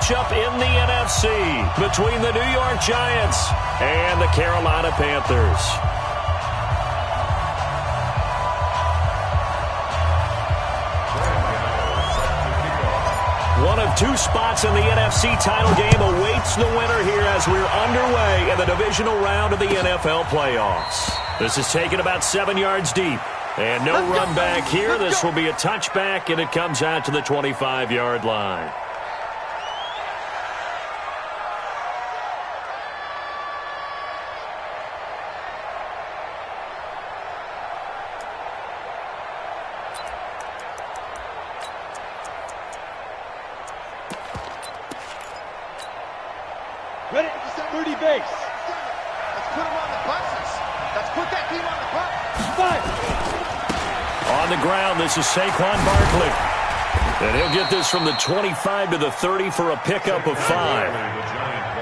matchup in the NFC between the New York Giants and the Carolina Panthers. One of two spots in the NFC title game awaits the winner here as we're underway in the divisional round of the NFL playoffs. This is taken about 7 yards deep. And no run back here. This will be a touchback, and it comes out to the 25-yard line. Ready? 30 base. Let's put them on the buses. Let's put that team on the bus. 5. On the ground, this is Saquon Barkley. And he'll get this from the 25 to the 30 for a pickup of 5.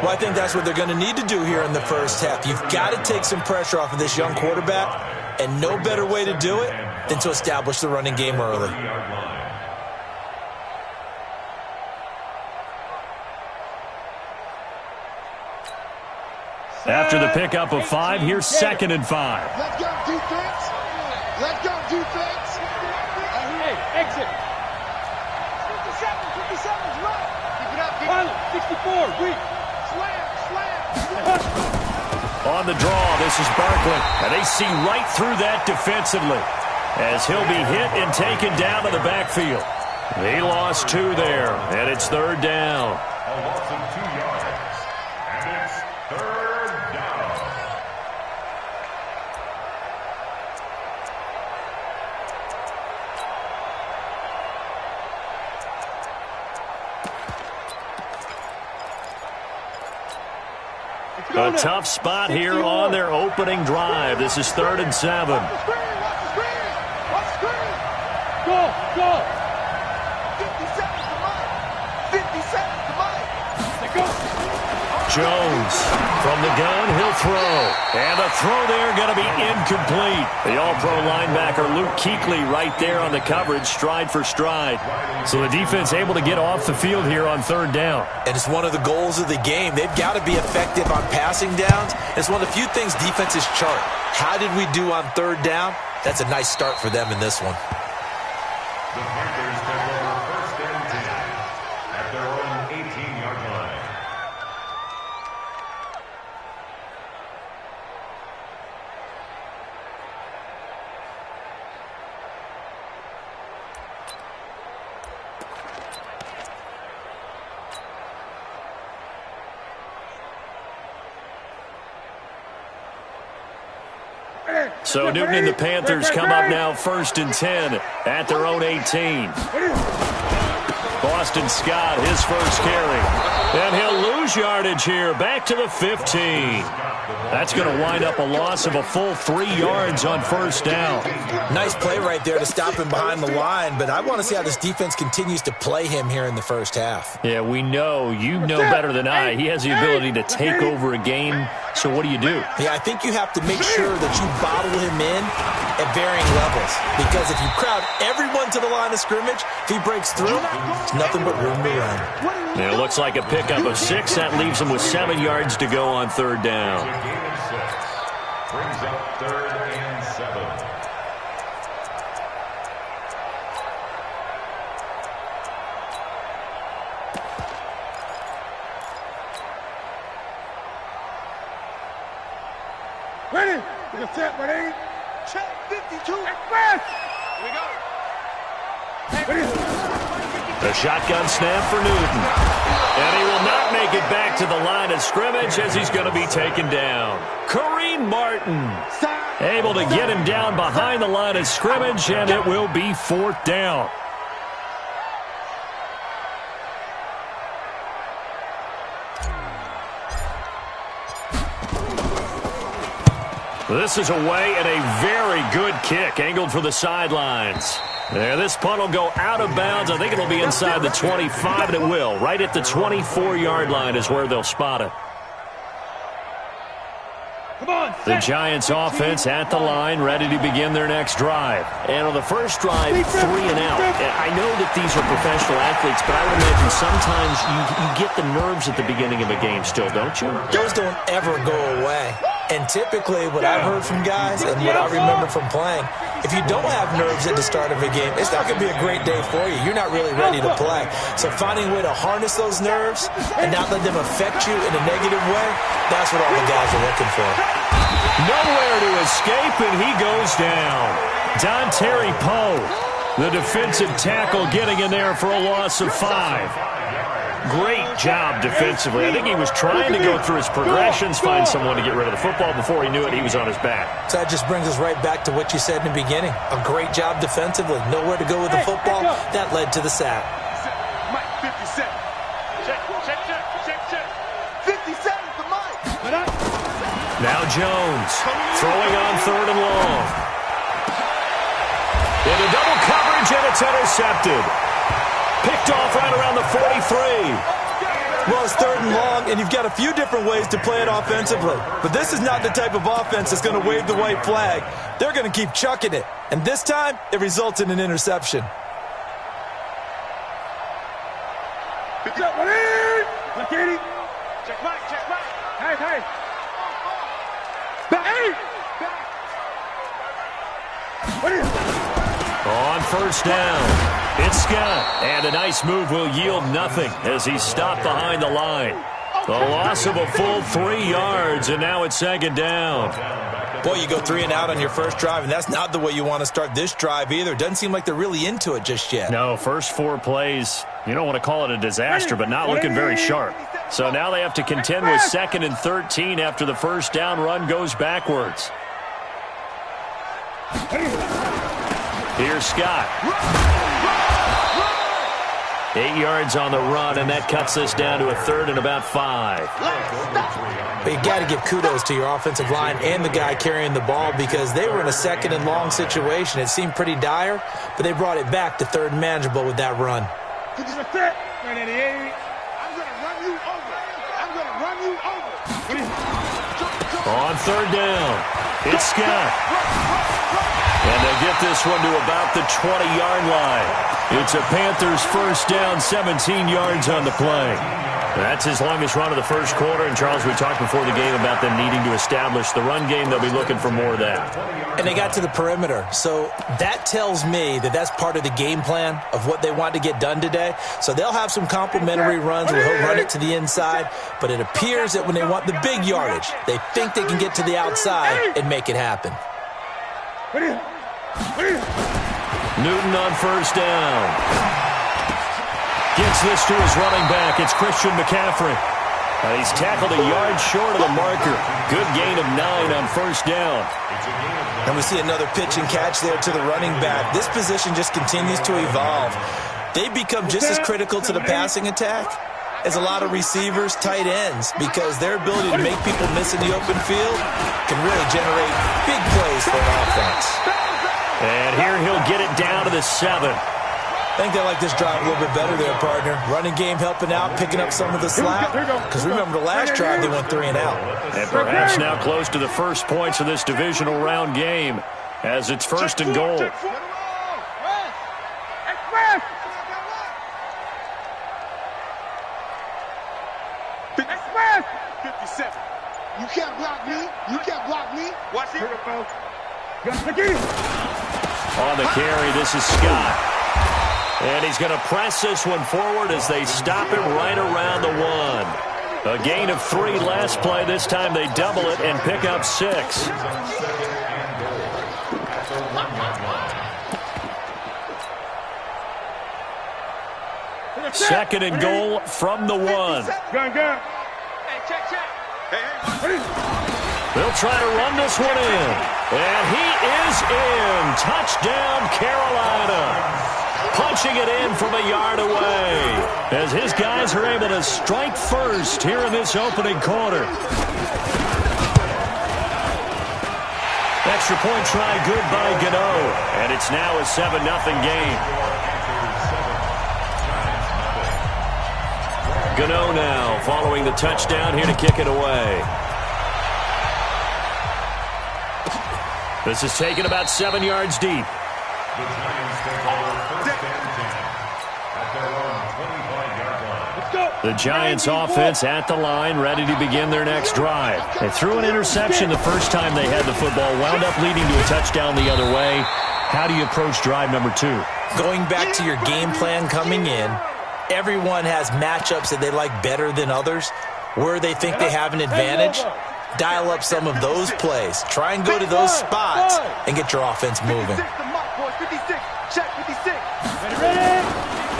Well, I think that's what they're going to need to do here in the first half. You've got to take some pressure off of this young quarterback, and no better way to do it than to establish the running game early. After the pickup of 5, here's 2nd and 5. Let's go, defense. Let's go, defense. Hey, exit. 57's right. Keep it up, keep it up. 64, weak. Slam. On the draw, this is Barkley. And they see right through that defensively as he'll be hit and taken down to the backfield. They lost 2 there, and it's 3rd down. A loss of 2 yards, and it's 3rd down. A tough spot here on their opening drive. This is 3rd and 7. Watch the screen. Watch the screen. Go. 57's the mic. 57's the mic. Go. Jones from the gun, he'll throw. And the throw there going to be incomplete. The all-pro linebacker Luke Kuechly right there on the coverage, stride for stride. So the defense able to get off the field here on 3rd down. And it's one of the goals of the game. They've got to be effective on passing downs. It's one of the few things defenses chart. How did we do on 3rd down? That's a nice start for them in this one. The Panthers take over 1st and 10 at their own 18-yard line. So Newton and the Panthers come up now 1st and 10 at their own 18. Boston Scott, his first carry. And he'll lose yardage here, back to the 15. That's going to wind up a loss of a full 3 yards on 1st down. Nice play right there to stop him behind the line, but I want to see how this defense continues to play him here in the first half. Yeah, we know. You know better than I. He has the ability to take over a game. So what do? Yeah, I think you have to make sure that you bottle him in at varying levels. Because if you crowd everyone to the line of scrimmage, if he breaks through, there's nothing but room to run. It looks like a pickup of 6. That leaves him with 7 yards to go on 3rd down. A gain of 6 brings up 3rd and 7. Ready? Get set, ready? Check 52. Express! Here we go. The shotgun snap for Newton. And he will not make it back to the line of scrimmage as he's going to be taken down. Kareem Martin able to get him down behind the line of scrimmage, and it will be 4th down. This is away and a very good kick angled for the sidelines. There, this punt will go out of bounds. I think it'll be inside the 25, and it will. Right at the 24-yard line is where they'll spot it. The Giants offense at the line, ready to begin their next drive. And on the first drive, 3 and out. I know that these are professional athletes, but I would imagine sometimes you get the nerves at the beginning of a game still, don't you? Those don't ever go away. And typically what I've heard from guys and what I remember from playing, if you don't have nerves at the start of a game, it's not going to be a great day for you. You're not really ready to play. So finding a way to harness those nerves and not let them affect you in a negative way, that's what all the guys are looking for. Nowhere to escape, and he goes down. Dontari Poe, the defensive tackle, getting in there for a loss of 5. Great job defensively. I think he was trying to go through his progressions, find someone to get rid of the football. Before he knew it, he was on his back. So that just brings us right back to what you said in the beginning. A great job defensively. Nowhere to go with the football. That led to the sack. Mike, 57. Check. 57 to Mike. Now Jones throwing on 3rd and long. Into double coverage, and it's intercepted. Picked off right around the 43. Well, it's 3rd and long, and you've got a few different ways to play it offensively. But this is not the type of offense that's going to wave the white flag. They're going to keep chucking it. And this time, it results in an interception. Check Mike. Hey. On 1st down. It's Scott, and a nice move will yield nothing as he's stopped behind the line. The loss of a full 3 yards, and now it's 2nd down. Boy, you go 3 and out on your first drive, and that's not the way you want to start this drive either. Doesn't seem like they're really into it just yet. No, first 4 plays, you don't want to call it a disaster, but not looking very sharp. So now they have to contend with 2nd and 13 after the first down run goes backwards. Here's Scott. 8 yards on the run, and that cuts us down to a 3rd and about 5. But you got to give kudos to your offensive line and the guy carrying the ball because they were in a 2nd and long situation. It seemed pretty dire, but they brought it back to 3rd and manageable with that run. I'm going to run you over. On 3rd down, it's Scott. And they get this one to about the 20-yard line. It's a Panthers first down, 17 yards on the play. That's his longest run of the first quarter. And, Charles, we talked before the game about them needing to establish the run game. They'll be looking for more of that. And they got to the perimeter. So that tells me that that's part of the game plan of what they want to get done today. So they'll have some complementary runs where he'll run it to the inside. But it appears that when they want the big yardage, they think they can get to the outside and make it happen. Newton on first down. Gets this to his running back. It's Christian McCaffrey. He's tackled a yard short of the marker. Good gain of 9 on first down. And we see another pitch and catch there to the running back. This position just continues to evolve. They become just as critical to the passing attack as a lot of receivers, tight ends, because their ability to make people miss in the open field can really generate big plays for an offense. And here he'll get it down to the 7. I think they like this drive a little bit better there, partner. Running game helping out, picking up some of the slack. Because remember, the last drive they went 3 and out. And perhaps now close to the first points of this divisional round game as it's 1st and goal. You can't block me. You can't block me. Watch it. On the carry, this is Scott. And he's going to press this one forward as they stop him right around the 1. A gain of 3 last play. This time they double it and pick up 6. Second and goal from the 1. Gun. Hey, check. They'll try to run this one in. And he is in. Touchdown, Carolina. Punching it in from a yard away as his guys are able to strike first here in this opening quarter. Extra point try good by Gano. And it's now a 7-0 game. Gano now following the touchdown here to kick it away. This is taken about 7 yards deep. The Giants take over first and 10 at their own 25-yard line. Let's go. The Giants offense at the line, ready to begin their next drive. They threw an interception the first time they had the football, wound up leading to a touchdown the other way. How do you approach drive number 2? Going back to your game plan coming in, everyone has matchups that they like better than others. Where they think they have an advantage, dial up some of those plays. Try and go to those spots and get your offense moving. 56 to Mike, boys. 56. Check 56. Ready?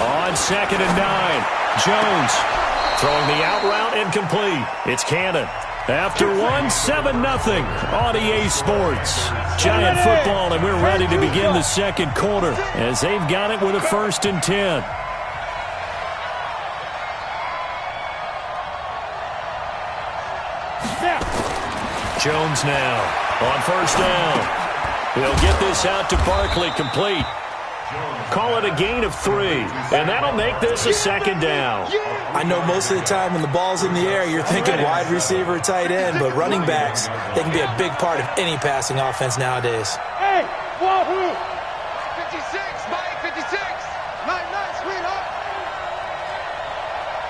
On 2nd and 9, Jones throwing the out route incomplete. It's Cannon. After 7-0 on EA Sports. Giant football, and we're ready to begin the second quarter as they've got it with a 1st and 10. Jones now on 1st down. He'll get this out to Barkley, complete. Call it a gain of 3, and that'll make this a 2nd down. I know most of the time when the ball's in the air, you're thinking wide receiver, tight end, but running backs, they can be a big part of any passing offense nowadays. Hey, Wahoo! 56, Mike, 56. 9-9, sweetheart.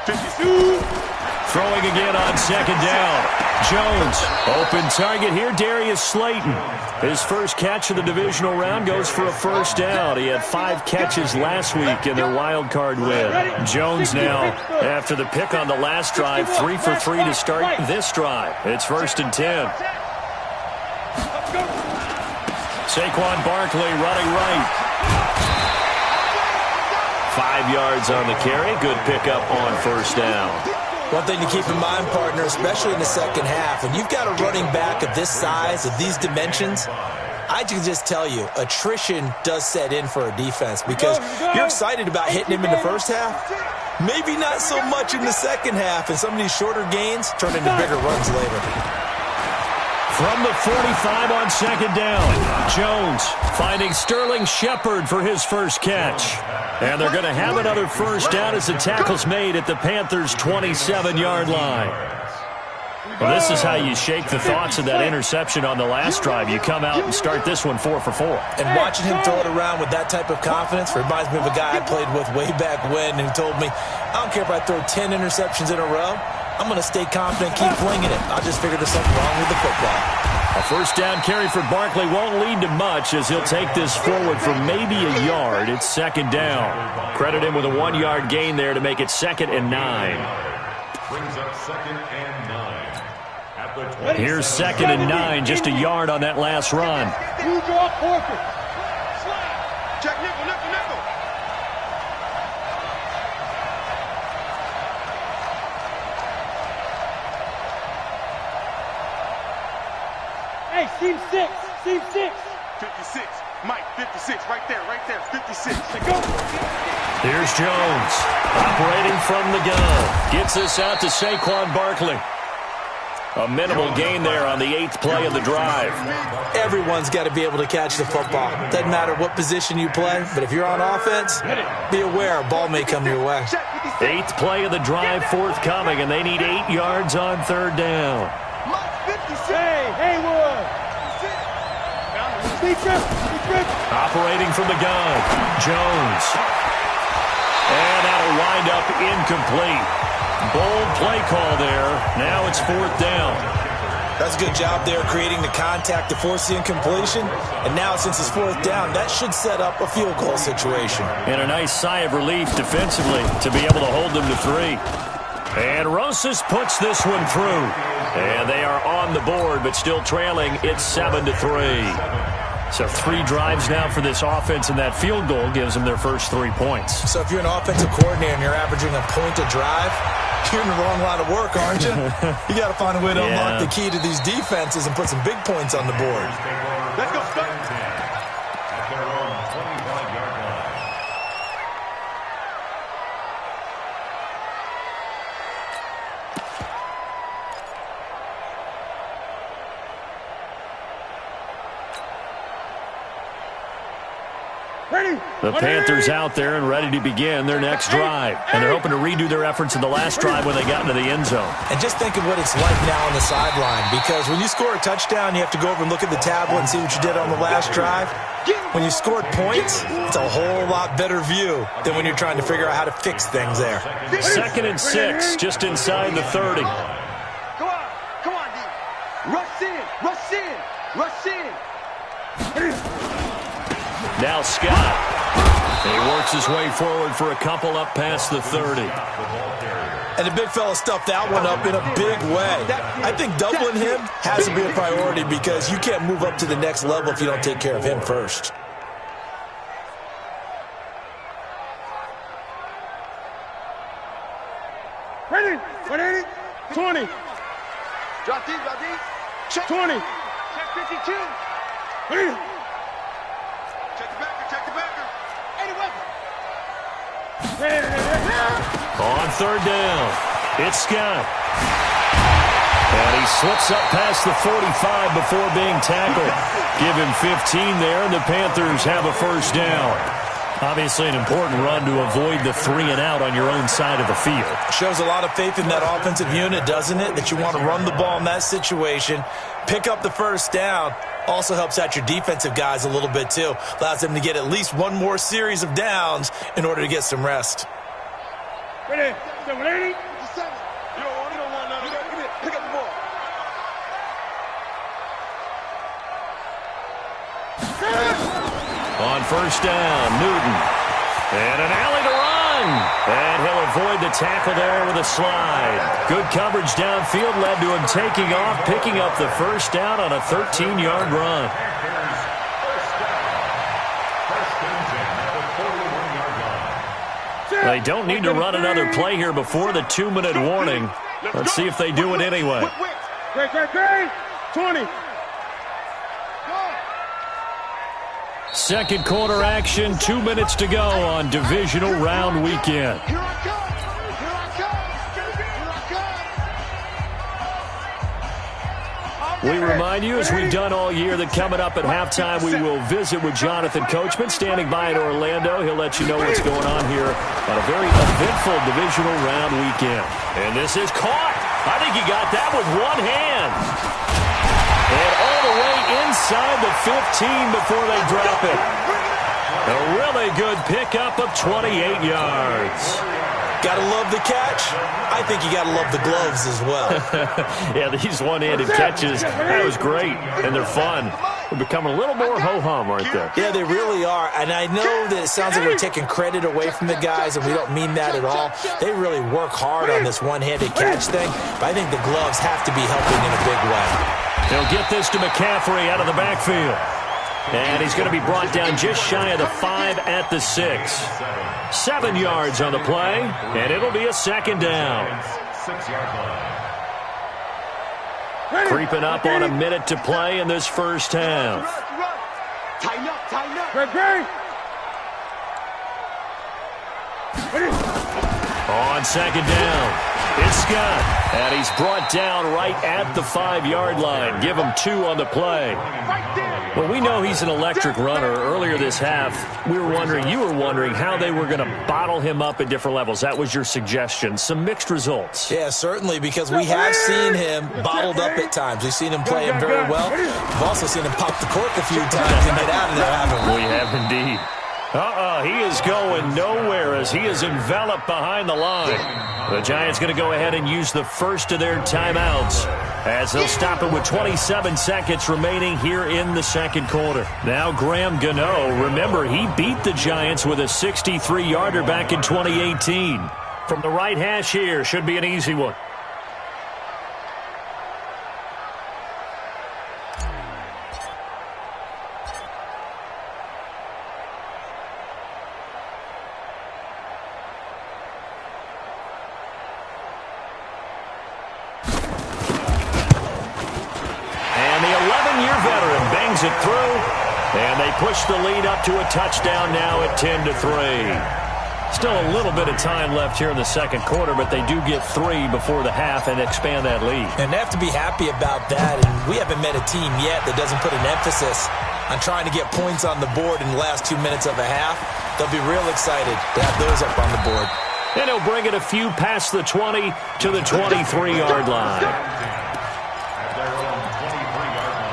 52. Throwing again on 2nd down. Jones, open target here, Darius Slayton. His first catch of the divisional round goes for a 1st down. He had 5 catches last week in their wild card win. Jones now, after the pick on the last drive, 3 for 3 to start this drive. It's 1st and 10. Saquon Barkley running right. 5 yards on the carry. Good pickup on 1st down. One thing to keep in mind, partner, especially in the second half, when you've got a running back of this size, of these dimensions, I can just tell you, attrition does set in for a defense because you're excited about hitting him in the first half. Maybe not so much in the second half, and some of these shorter gains turn into bigger runs later. From the 45 on 2nd down, Jones finding Sterling Shepard for his first catch. And they're going to have another 1st down as the tackle's made at the Panthers' 27-yard line. Well, this is how you shake the thoughts of that interception on the last drive. You come out and start this one 4 for 4. And watching him throw it around with that type of confidence reminds me of a guy I played with way back when who told me, I don't care if I throw 10 interceptions in a row, I'm going to stay confident, keep flinging it. I just figured there's something wrong with the football. A 1st down carry for Barkley won't lead to much as he'll take this forward for maybe a yard. It's 2nd down. Credit him with a 1-yard gain there to make it 2nd and 9. Brings up 2nd and 9 at the 20. Here's 2nd and 9, just a yard on that last run. You draw forfeit. Check nickel, nickel, nickel. Hey, seam 6, seam 6. 56, Mike, 56, right there, 56. Let's go. Here's Jones, operating from the gun. Gets this out to Saquon Barkley. A minimal gain there on the 8th play of the drive. Everyone's got to be able to catch the football. Doesn't matter what position you play, but if you're on offense, be aware a ball may come your way. 8th play of the drive forthcoming, and they need 8 yards on 3rd down. Hey, Haywood. Operating from the gun, Jones. And that'll wind up incomplete. Bold play call there. Now it's 4th down. That's a good job there creating the contact to force the incompletion. And now since it's 4th down, that should set up a field goal situation. And a nice sigh of relief defensively to be able to hold them to 3. And Rosas puts this one through. And they are on the board, but still trailing. It's 7-3. So 3 drives now for this offense, and that field goal gives them their first 3 points. So if you're an offensive coordinator and you're averaging a point a drive, you're in the wrong line of work, aren't you? You got to find a way to unlock the key to these defenses and put some big points on the board. Let's go, Scott. At their own 25-yard line. The Panthers out there and ready to begin their next drive. And they're hoping to redo their efforts in the last drive when they got into the end zone. And just think of what it's like now on the sideline, because when you score a touchdown, you have to go over and look at the tablet and see what you did on the last drive. When you scored points, it's a whole lot better view than when you're trying to figure out how to fix things there. 2nd and 6, just inside the 30. Come on, D. Rush in, rush in, rush in. Now Scott. He works his way forward for a couple up past the 30. And the big fella stuffed that one up in a big way. I think doubling him has to be a priority because you can't move up to the next level if you don't take care of him first. Ready? 180. 20. Drop these, drop these. Check 20. Check 52. Ready? Check the backer. Any weapon. On 3rd down, it's Scott. And he slips up past the 45 before being tackled. Give him 15 there, and the Panthers have a 1st down. Obviously an important run to avoid the 3-and-out on your own side of the field. Shows a lot of faith in that offensive unit, doesn't it? That you want to run the ball in that situation, pick up the 1st down. Also helps out your defensive guys a little bit, too. Allows them to get at least one more series of downs in order to get some rest. Ready? 780. You don't want none. Come here. Pick up the ball. On 1st down, Newton. And an alley to run. And he'll avoid the tackle there with a slide. Good coverage downfield led to him taking off, picking up the 1st down on a 13-yard run. They don't need to run another play here before the 2-minute warning. Let's see if they do it anyway. Great. 20. 2nd quarter action, 2 minutes to go on divisional round weekend. Here I come. We remind you, as we've done all year, that coming up at halftime, we will visit with Jonathan Coachman, standing by in Orlando. He'll let you know what's going on here on a very eventful divisional round weekend. And this is caught. I think he got that with one hand. And all the way inside the 15 before they drop it. A really good pickup of 28 yards. Gotta love the catch. I think you gotta love the gloves as well. Yeah, these one-handed catches, that was great, and they're fun. They're becoming a little more ho-hum right there. Yeah, they really are. And I know that it sounds like we're taking credit away from the guys, and we don't mean that at all. They really work hard on this one-handed catch thing, but I think the gloves have to be helping in a big way. They'll get this to McCaffrey out of the backfield. And he's going to be brought down just shy of the 5 at the 6. 7 yards on the play, and it'll be a 2nd down. 6-yard line. Creeping up on a minute to play in this 1st half. Tighten up. Ready? On 2nd down, it's Scott. And he's brought down right at the 5-yard line. Give him 2 on the play. Well, we know he's an electric runner. Earlier this half, you were wondering how they were going to bottle him up at different levels. That was your suggestion. Some mixed results. Yeah, certainly, because we have seen him bottled up at times. We've seen him play him very well. We've also seen him pop the cork a few times and get out of there, haven't we? We have indeed. He is going nowhere as he is enveloped behind the line. The Giants going to go ahead and use the first of their timeouts as they'll stop it with 27 seconds remaining here in the 2nd quarter. Now Graham Gano, remember, he beat the Giants with a 63-yarder back in 2018. From the right hash here, should be an easy one. It through, and they push the lead up to a touchdown now at 10-3. Still a little bit of time left here in the 2nd quarter, but they do get 3 before the half and expand that lead. And they have to be happy about that, and we haven't met a team yet that doesn't put an emphasis on trying to get points on the board in the last 2 minutes of a half. They'll be real excited to have those up on the board. And he'll bring it a few past the 20 to the 23-yard line. At their own 23-yard line.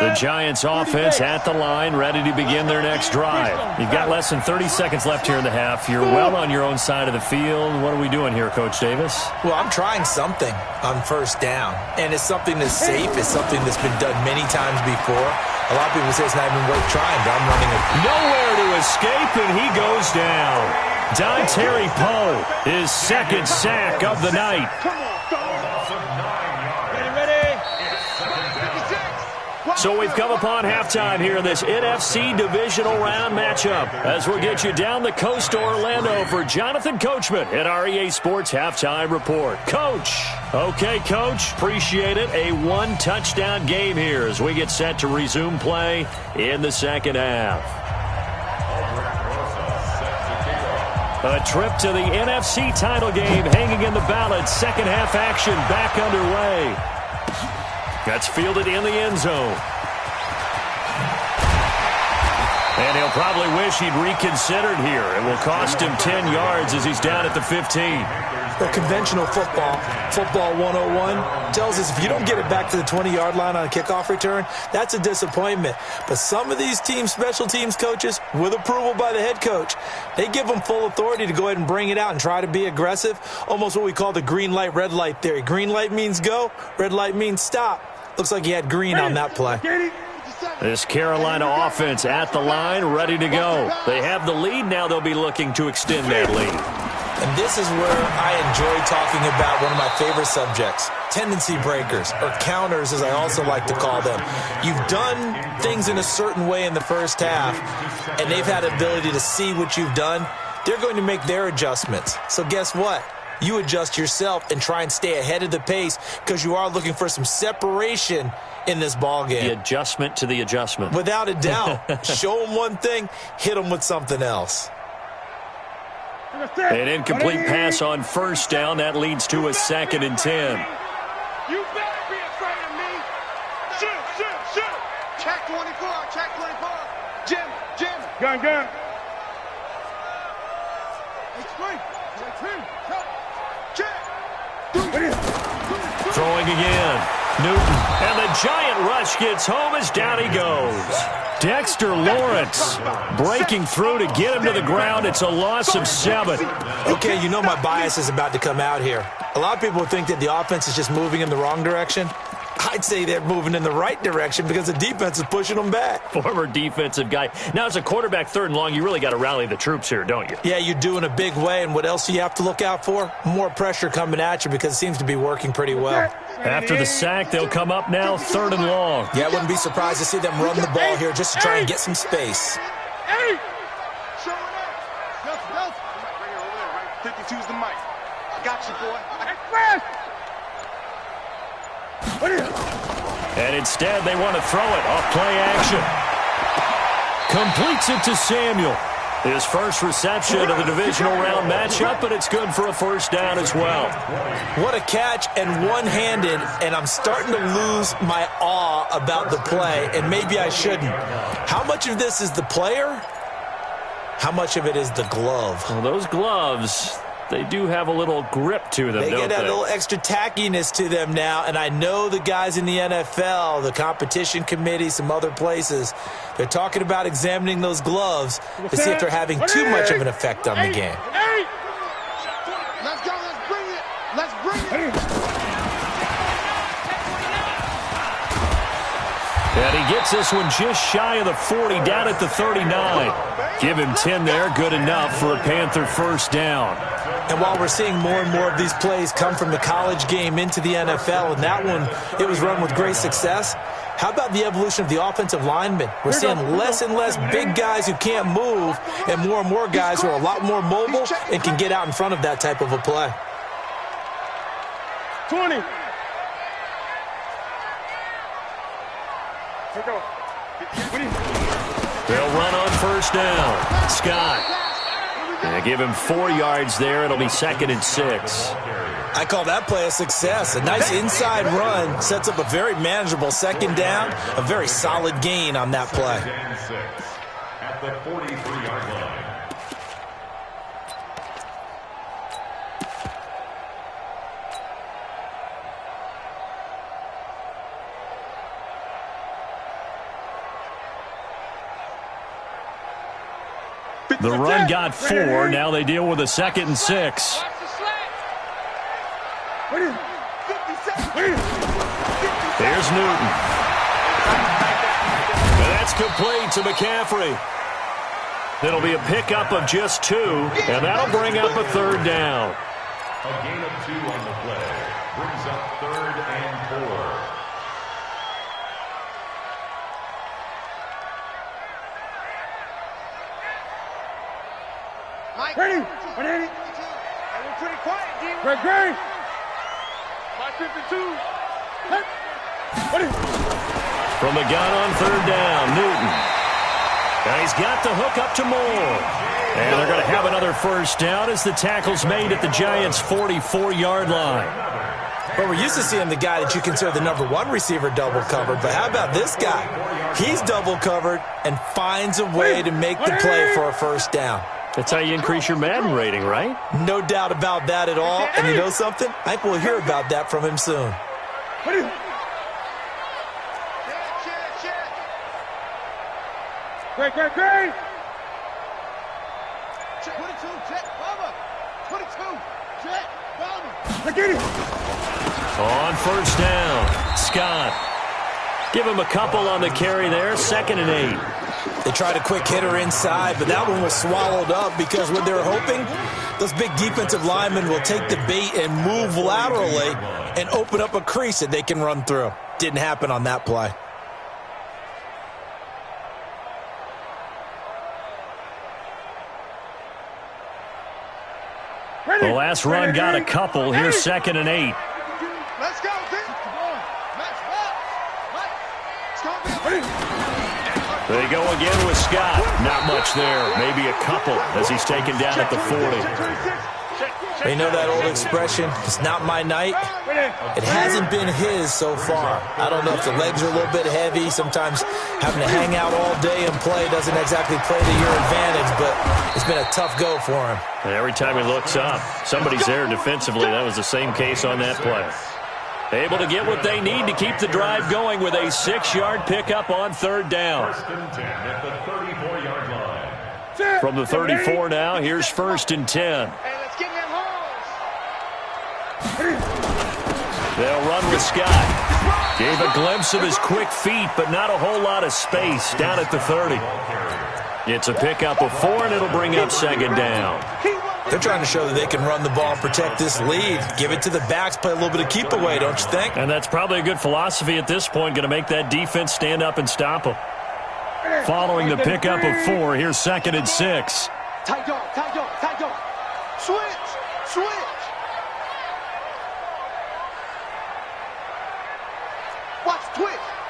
The Giants offense at the line, ready to begin their next drive. You've got less than 30 seconds left here in the half. You're well on your own side of the field. What are we doing here, Coach Davis? Well, I'm trying something on first down, and it's something that's safe. It's something that's been done many times before. A lot of people say it's not even worth trying, but I'm running it. Nowhere to escape, and he goes down. Terry Poe, his second sack of the night. So we've come upon halftime here in this NFC divisional round matchup as we'll get you down the coast to Orlando for Jonathan Coachman at our EA Sports Halftime Report. Coach. Okay, Coach. Appreciate it. A one-touchdown game here as we get set to resume play in the second half. A trip to the NFC title game hanging in the balance. Second half action back underway. That's fielded in the end zone. And he'll probably wish he'd reconsidered here. It will cost him 10 yards as he's down at the 15. Well, conventional football 101, tells us if you don't get it back to the 20-yard line on a kickoff return, that's a disappointment. But some of these teams, special teams coaches, with approval by the head coach, they give them full authority to go ahead and bring it out and try to be aggressive, almost what we call the green light, red light theory. Green light means go, red light means stop. Looks like he had green on that play. This Carolina offense at the line, ready to go. They have the lead. Now they'll be looking to extend that lead. And this is where I enjoy talking about one of my favorite subjects, tendency breakers, or counters as I also like to call them. You've done things in a certain way in the first half, and they've had the ability to see what you've done. They're going to make their adjustments. So guess what? You adjust yourself and try and stay ahead of the pace because you are looking for some separation in this ball game. The adjustment to the adjustment. Without a doubt. Show them one thing, hit them with something else. An incomplete pass on first down. That leads to a 2nd and 10. You better be afraid of me. Shoot. Check 24. Jim. Gun. Throwing again. Newton. And the giant rush gets home as down he goes. Dexter Lawrence breaking through to get him to the ground. It's a loss of 7. Okay, you know my bias is about to come out here. A lot of people think that the offense is just moving in the wrong direction. I'd say they're moving in the right direction because the defense is pushing them back. Former defensive guy. Now, as a quarterback, 3rd and long, you really got to rally the troops here, don't you? Yeah, you do in a big way. And what else do you have to look out for? More pressure coming at you because it seems to be working pretty well. After the sack, they'll come up now 3rd and long. Yeah, I wouldn't be surprised to see them run the ball here just to try and get some space. Hey! Show it up. Nelson. Right here, over there, right? 52's the mic. I got you, boy. And instead, they want to throw it off play action. Completes it to Samuel. His first reception of the divisional round matchup, but it's good for a first down as well. What a catch and one-handed, and I'm starting to lose my awe about the play, and maybe I shouldn't. How much of this is the player? How much of it is the glove? Well, those gloves, they do have a little grip to them, They don't get that they? little extra tackiness to them now, and I know the guys in the NFL, the competition committee, some other places, they're talking about examining those gloves to see if they're having too much of an effect on the game. Let's go. Let's bring it. And he gets this one just shy of the 40, down at the 39. Give him 10 there, good enough for a Panther first down. And while we're seeing more and more of these plays come from the college game into the NFL, and that one, it was run with great success, how about the evolution of the offensive linemen? We're seeing less and less big guys who can't move and more guys who are a lot more mobile and can get out in front of that type of a play. 20. They'll run on first down. Scott. And give him 4 yards there. It'll be 2nd and 6. I call that play a success. A nice inside run sets up a very manageable 2nd down, a very solid gain on that play. At the 43-yard line. The run got 4. Now they deal with a 2nd and 6. There's Newton. That's complete to McCaffrey. It'll be a pickup of just 2, and that'll bring up a 3rd down. A gain of 2 on the play brings up 3rd and 4. Ready? 180. We're pretty quiet, D. Great. 552. From the gun on 3rd down, Newton. And he's got the hook up to Moore. And they're going to have another 1st down as the tackle's made at the Giants' 44-yard line. But we're used to seeing the guy that you consider the number 1 receiver double covered. But how about this guy? He's double covered and finds a way to make the play for a 1st down. That's how you increase your Madden rating, right? No doubt about that at all. And you know something? I think we'll hear about that from him soon. Great. 22, jet, bomber. 22, jet, bomber. Let's get it. On 1st down, Scott. Give him a couple on the carry there, 2nd and 8. They tried a quick hitter inside, but that one was swallowed up because what they were hoping, those big defensive linemen will take the bait and move laterally and open up a crease that they can run through. Didn't happen on that play. The last run got a couple. Here's 2nd and 8. Let's go, D. They go again with Scott. Not much there. Maybe a couple as he's taken down at the 40. You know that old expression, it's not my night? It hasn't been his so far. I don't know if the legs are a little bit heavy. Sometimes having to hang out all day and play doesn't exactly play to your advantage, but it's been a tough go for him. And every time he looks up, somebody's there defensively. That was the same case on that play. Able to get what they need to keep the drive going with a 6-yard pickup on 3rd down. 1st and 10 at the 34-yard line. From the 34 now, here's 1st and 10. Hey, let's get in them holes. They'll run with Scott. Gave a glimpse of his quick feet, but not a whole lot of space down at the 30. It's a pickup of 4, and it'll bring up 2nd down. They're trying to show that they can run the ball and protect this lead. Give it to the backs, play a little bit of keep away, don't you think? And that's probably a good philosophy at this point, going to make that defense stand up and stop them. Following the pickup of 4, here's 2nd and 6. Tight dog. Switch.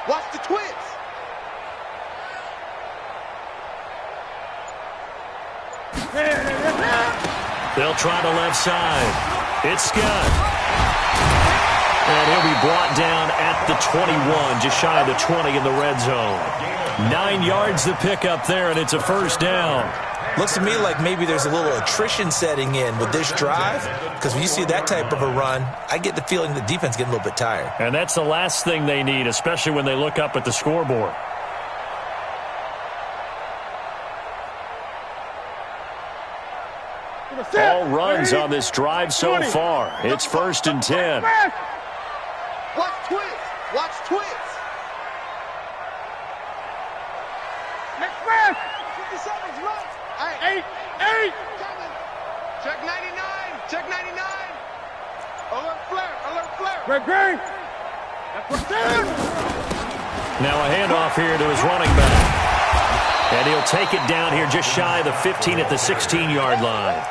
Watch the twist. They'll try the left side. It's Scott. And he'll be brought down at the 21, just shy of the 20 in the red zone. 9 yards the pickup there, and it's a 1st down. Looks to me like maybe there's a little attrition setting in with this drive, because when you see that type of a run, I get the feeling the defense getting a little bit tired. And that's the last thing they need, especially when they look up at the scoreboard. All runs on this drive so far. It's 1st and 10. Watch twist. Next pass. 57's right. Eight. Check 99. Alert flare. Great. Now a handoff here to his running back. And he'll take it down here just shy of the 15 at the 16-yard line.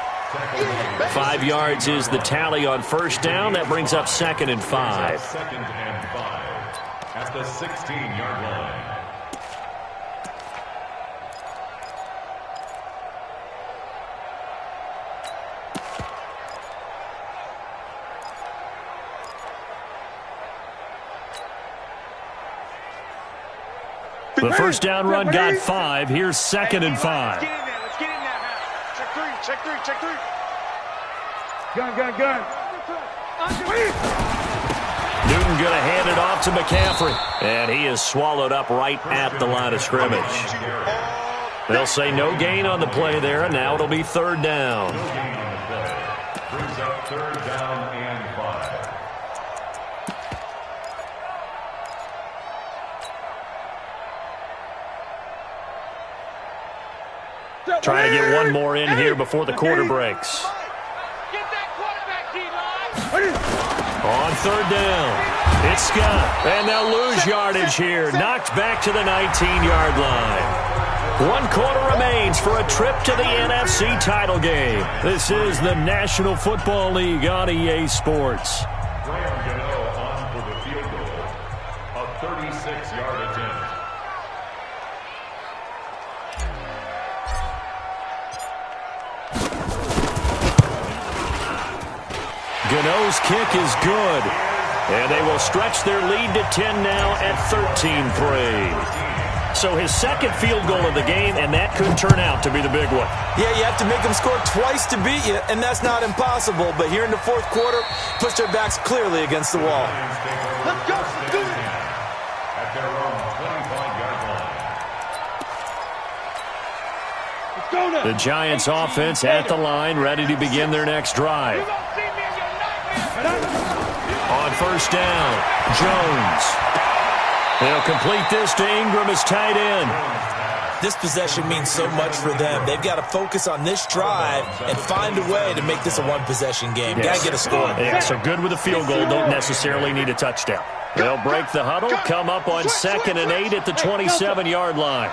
5 yards is the tally on 1st down. That brings up 2nd and 5. 2nd and 5 at the 16-yard line. The first down run got 5. Here's 2nd and 5. Let's get in there. Let's get in there. Check three. Check three. Check three. Gun. Newton going to hand it off to McCaffrey. And he is swallowed up right at the line of scrimmage. They'll say no gain on the play there, and now it'll be 3rd down. No gain on the play. Brings up 3rd down and 5. Trying to get one more in here before the quarter breaks. Get that quarterback, D-line. On 3rd down, it's Scott. And they'll lose yardage here. Knocked back to the 19-yard line. 1 quarter remains for a trip to the NFC title game. This is the National Football League on EA Sports. Graham Gano on for the field goal. A 36-yard attempt. Gano's kick is good. And they will stretch their lead to 10 now at 13-3. So his 2nd field goal of the game, and that could turn out to be the big one. Yeah, you have to make them score twice to beat you, and that's not impossible. But here in the 4th quarter, push their backs clearly against the wall. Let's go. Let's do it. At their own 25-yard line. Let's go now. The Giants offense at the line, ready to begin their next drive. You gonna see me in your nightmare. On 1st down, Jones. They'll complete this to Ingram as tight end. This possession means so much for them. They've got to focus on this drive and find a way to make this a one-possession game. Yes. Got to get a score. Yeah, so good with a field goal. Don't necessarily need a touchdown. They'll break the huddle, come up on 2nd and 8 at the 27-yard line.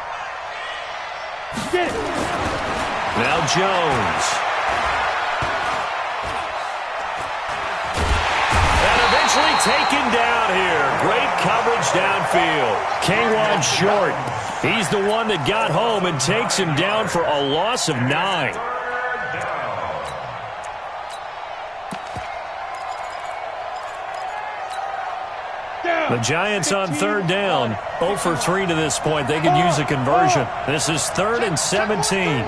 Get it. Now Jones. And eventually taken down here. Great coverage downfield. Kwan short. He's the one that got home and takes him down for a loss of 9. The Giants on 3rd down. 0 for 3 to this point. They could use a conversion. This is 3rd and 17.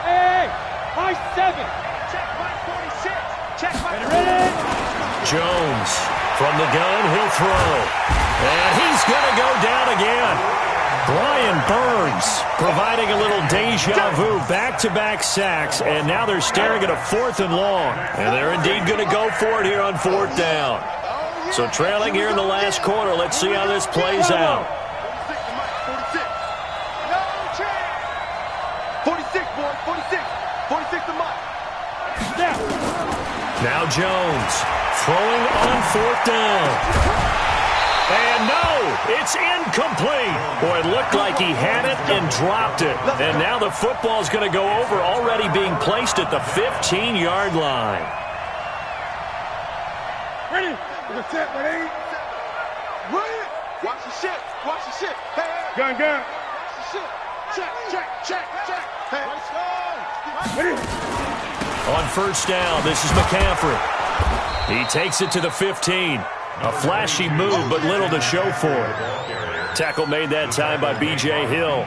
Hey, high 7. Check right 46. Check right. Ready? Jones from the gun. He'll throw. And he's going to go down again. Brian Burns providing a little deja vu, back-to-back sacks, and now they're staring at a 4th and long. And they're indeed going to go for it here on 4th down. So trailing here in the last quarter, let's see how this plays out. 46, boys. 46. 46 to Mike. Now Jones throwing on 4th down. And no, it's incomplete. Boy, it looked like he had it and dropped it. And now the football's going to go over, already being placed at the 15-yard line. Ready? Ready? Ready? Watch the shit. Watch the shit. Hey, hey. Gun. Watch the shit. Check. Hey, let's go. Ready? On 1st down, this is McCaffrey. He takes it to the 15. A flashy move, but little to show for it. Tackle made that time by B.J. Hill.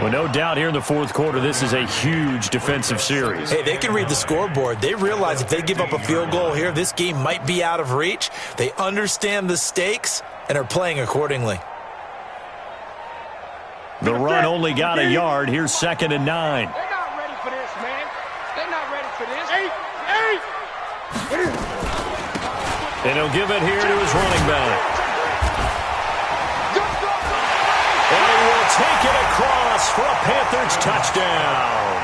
Well, no doubt here in the 4th quarter, this is a huge defensive series. Hey, they can read the scoreboard. They realize if they give up a field goal here, this game might be out of reach. They understand the stakes and are playing accordingly. The run only got a yard. Here's 2nd and 9. They're not ready for this, man. They're not ready for this. 8. And he'll give it here to his running back. And he will take it across for a Panthers touchdown.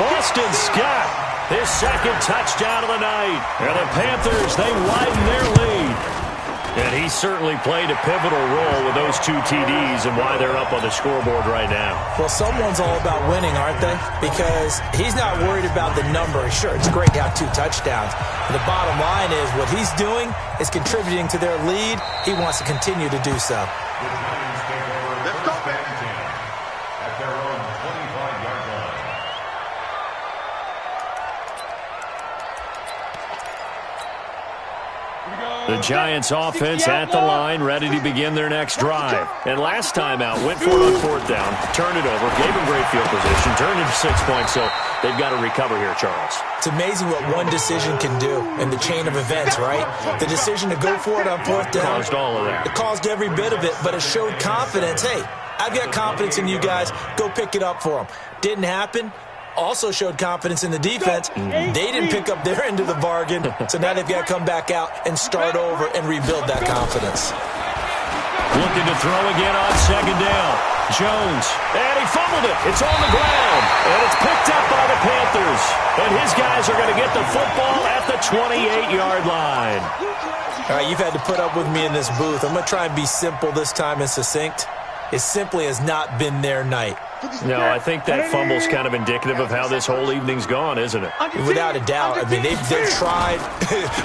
Boston Scott, his 2nd touchdown of the night. And the Panthers, they widen their lead. And he certainly played a pivotal role with those 2 TDs and why they're up on the scoreboard right now. Well, someone's all about winning, aren't they? Because he's not worried about the number. Sure, it's great to have 2 touchdowns. But the bottom line is what he's doing is contributing to their lead. He wants to continue to do so. The Giants take over first and 10 at their own 25-yard line. The Giants offense at the line, ready to begin their next drive. And last time out, went for it on fourth down, turned it over, gave them great field position, turned it to 6 points, so they've got to recover here, Charles. It's amazing what one decision can do in the chain of events, right? The decision to go for it on fourth down. Caused all of that. It caused every bit of it, but it showed confidence. Hey, I've got confidence in you guys. Go pick it up for them. Didn't happen. Also showed confidence in the defense. They didn't pick up their end of the bargain, so now they've got to come back out and start over and rebuild that confidence. Looking to throw again on second down. Jones, and he fumbled it. It's on the ground, and it's picked up by the Panthers. And his guys are going to get the football at the 28-yard line. All right, you've had to put up with me in this booth. I'm going to try and be simple this time and succinct. It simply has not been their night. No, I think that fumble's kind of indicative of how this whole evening's gone, isn't it? Without a doubt. I mean, they've tried,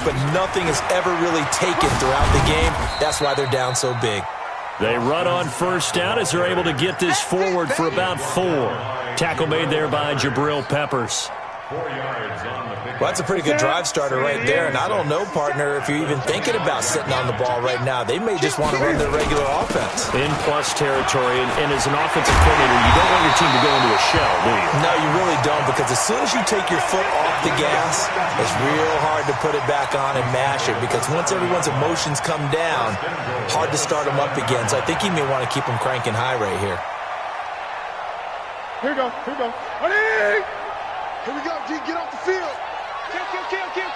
but nothing has ever really taken throughout the game. That's why they're down so big. They run on first down as they're able to get this forward for about 4. Tackle made there by Jabril Peppers. 4 yards on the pick. Well, that's a pretty good drive starter right there, and I don't know, partner, if you're even thinking about sitting on the ball right now. They may just want to run their regular offense. In plus territory, and as an offensive coordinator, you don't want your team to go into a shell, do you? No, you really don't, because as soon as you take your foot off the gas, it's real hard to put it back on and mash it, because once everyone's emotions come down, hard to start them up again. So I think you may want to keep them cranking high right here. Here we go. Ready? Here we go, G. Get off the field.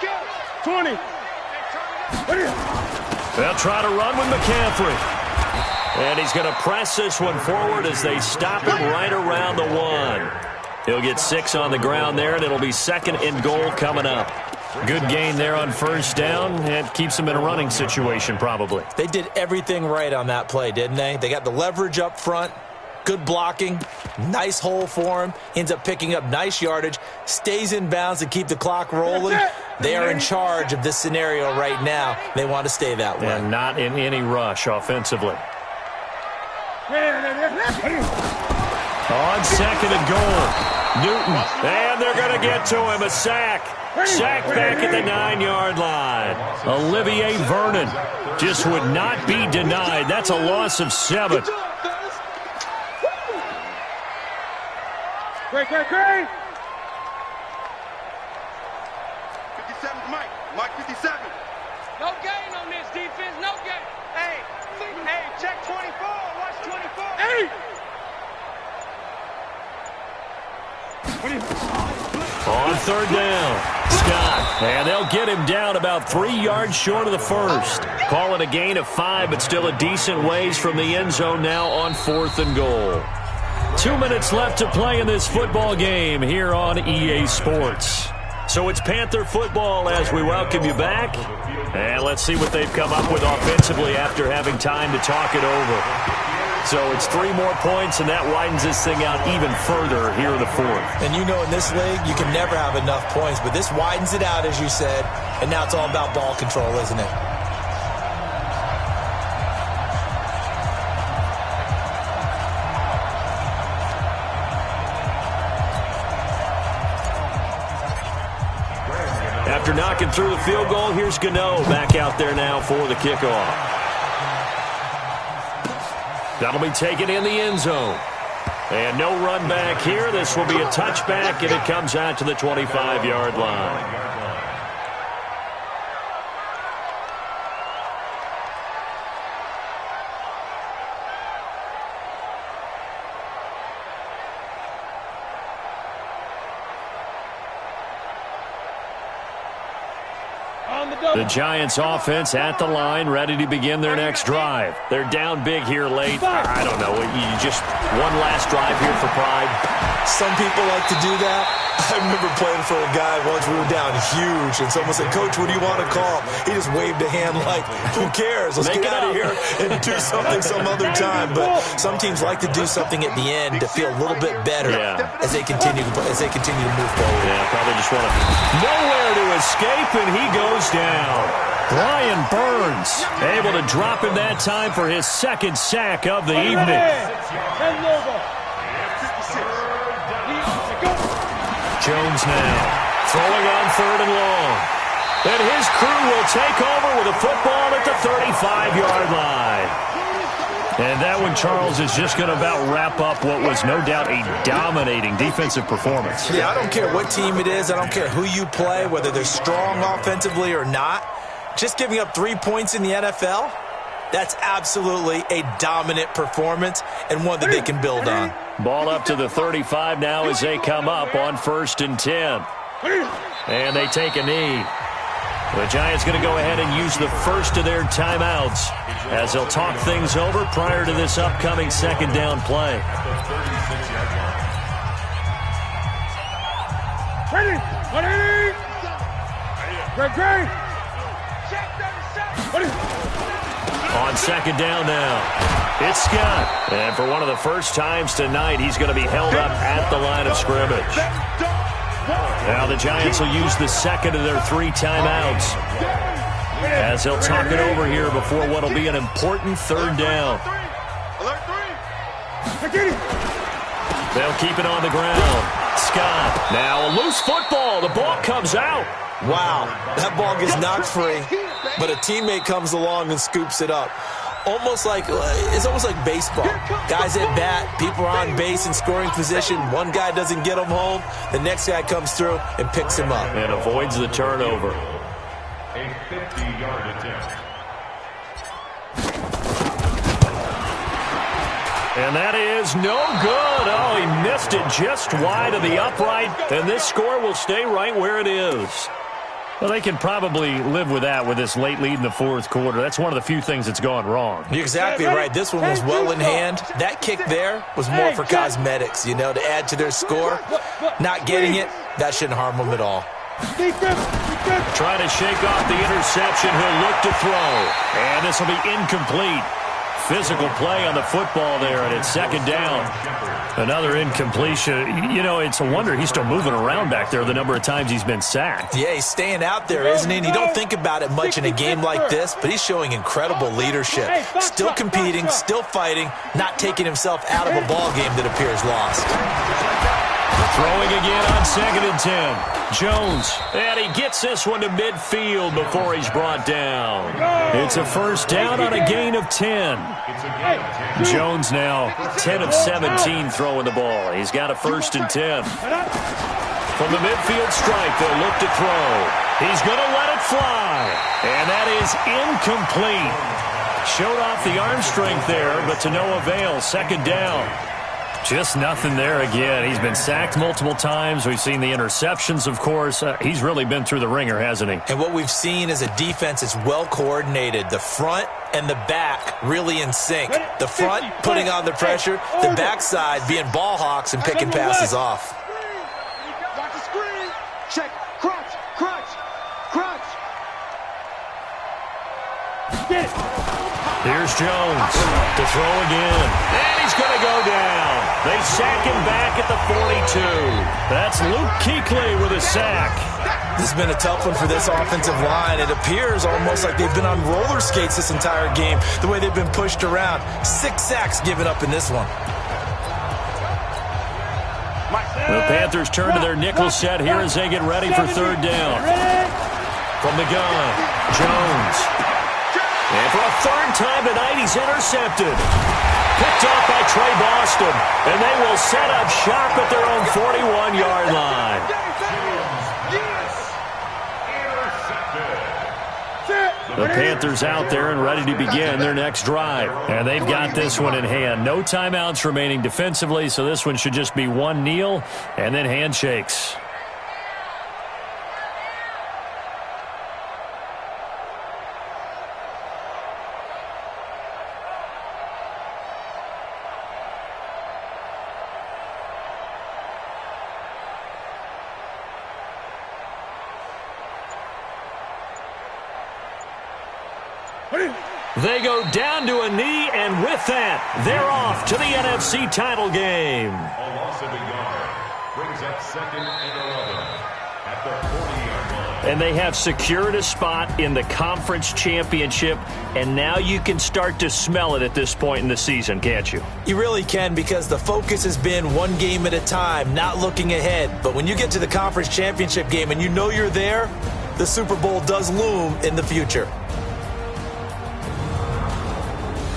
Kill. 20. Ready? They'll try to run with McCaffrey. And he's going to press this one forward as they stop him right around the 1. He'll get 6 on the ground there, and it'll be 2nd and goal coming up. Good gain there on first down. It keeps them in a running situation, probably. They did everything right on that play, didn't they? They got the leverage up front. Good blocking, nice hole for him, ends up picking up nice yardage, stays in bounds to keep the clock rolling. They are in charge of this scenario right now. They want to stay that way. And not in any rush offensively. On 2nd and goal, Newton, and they're going to get to him, a sack. Sack back at the 9-yard line. Olivier Vernon just would not be denied. That's a loss of 7. Great. 57's Mike. Mike 57. No gain on this defense. No gain. Hey, check 24. Watch 24. Hey! On 3rd down, Scott. And they'll get him down about 3 yards short of the first. Call it a gain of 5, but still a decent ways from the end zone now on 4th and goal. 2 minutes left to play in this football game here on EA Sports. So it's Panther football as we welcome you back. And let's see what they've come up with offensively after having time to talk it over. So it's 3 more points, and that widens this thing out even further here in the 4th. And you know in this league, you can never have enough points, but this widens it out, as you said, and now it's all about ball control, isn't it? After knocking through the field goal, here's Gano back out there now for the kickoff. That'll be taken in the end zone. And no run back here. This will be a touchback, and it comes out to the 25-yard line. The Giants offense at the line, ready to begin their next drive. They're down big here late. I don't know. You just one last drive here for pride. Some people like to do that. I remember playing for a guy once. We were down huge, and someone said, "Coach, what do you want to call?" He just waved a hand like, "Who cares? Let's get out of here and do something some other time." But some teams like to do something at the end to feel a little bit better as they continue to move forward. Yeah, probably just want to nowhere to escape, and he goes down. Brian Burns able to drop him that time for his 2nd sack of the evening. Jones now throwing on 3rd and long. And his crew will take over with a football at the 35-yard line. And that one, Charles, is just going to about wrap up what was no doubt a dominating defensive performance. Yeah, I don't care what team it is. I don't care who you play, whether they're strong offensively or not. Just giving up 3 points in the NFL, that's absolutely a dominant performance and one that they can build on. Ball up to the 35 now as they come up on 1st and 10. And they take a knee. The Giants going to go ahead and use the first of their timeouts as they'll talk things over prior to this upcoming 2nd down play. Ready? Great. On 2nd down now, it's Scott. And for one of the first times tonight, he's going to be held up at the line of scrimmage. Now the Giants will use the 2nd of their 3 timeouts as they'll talk it over here before what will be an important 3rd down. They'll keep it on the ground. Scott, now a loose football. The ball comes out. Wow, that ball gets knocked free, but a teammate comes along and scoops it up. It's almost like baseball. Guys at bat, people are on base in scoring position. One guy doesn't get him home. The next guy comes through and picks him up. And avoids the turnover. A 50-yard attempt. And that is no good. Oh, he missed it just wide of the upright. And this score will stay right where it is. Well, they can probably live with that with this late lead in the 4th quarter. That's one of the few things that's gone wrong. You're exactly right. This one was well in hand. That kick there was more for cosmetics, to add to their score. Not getting it, that shouldn't harm them at all. Trying to shake off the interception. He'll look to throw. And this will be incomplete. Physical play on the football there, and it's 2nd down. Another incompletion. It's a wonder he's still moving around back there the number of times he's been sacked. Yeah, he's staying out there, isn't he? And you don't think about it much in a game like this, but he's showing incredible leadership. Still competing, still fighting, not taking himself out of a ball game that appears lost. Throwing again on 2nd and 10. Jones, and he gets this one to midfield before he's brought down. It's a 1st down on a gain of 10. Jones now 10 of 17 throwing the ball. He's got a 1st and 10. From the midfield stripe, they'll look to throw. He's going to let it fly. And that is incomplete. Showed off the arm strength there, but to no avail. 2nd down. Just nothing there again. He's been sacked multiple times. We've seen the interceptions, of course. He's really been through the ringer, hasn't he? And what we've seen is a defense that's well coordinated. The front and the back really in sync. The front putting on the pressure. The backside being ball hawks and picking passes off. Watch the screen. Check. Crunch. Get it. Here's Jones to throw again. And he's going to go down. They sack him back at the 42. That's Luke Kuechly with a sack. This has been a tough one for this offensive line. It appears almost like they've been on roller skates this entire game, the way they've been pushed around. 6 sacks given up in this one. The Panthers turn to their nickel set here as they get ready for 3rd down. From the gun, Jones. And for a 3rd time tonight, he's intercepted. Picked off by Trey Boston. And they will set up shop at their own 41-yard line. The Panthers out there and ready to begin their next drive. And they've got this one in hand. No timeouts remaining defensively, so this one should just be one kneel and then handshakes. They go down to a knee, and with that, they're off to the NFC title game. A loss of a yard brings up 2nd and 11 at the 40-yard line. And they have secured a spot in the conference championship, and now you can start to smell it at this point in the season, can't you? You really can, because the focus has been one game at a time, not looking ahead. But when you get to the conference championship game and you know you're there, the Super Bowl does loom in the future.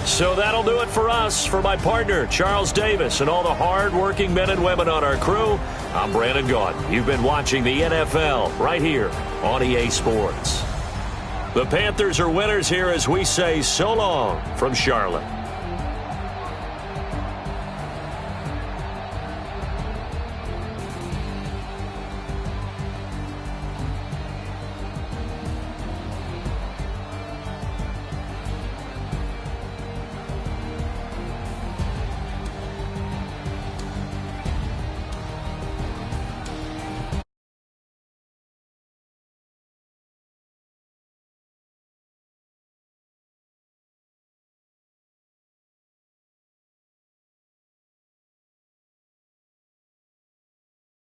So that'll do it for us. For my partner, Charles Davis, and all the hard-working men and women on our crew, I'm Brandon Gaudin. You've been watching the NFL right here on EA Sports. The Panthers are winners here as we say so long from Charlotte.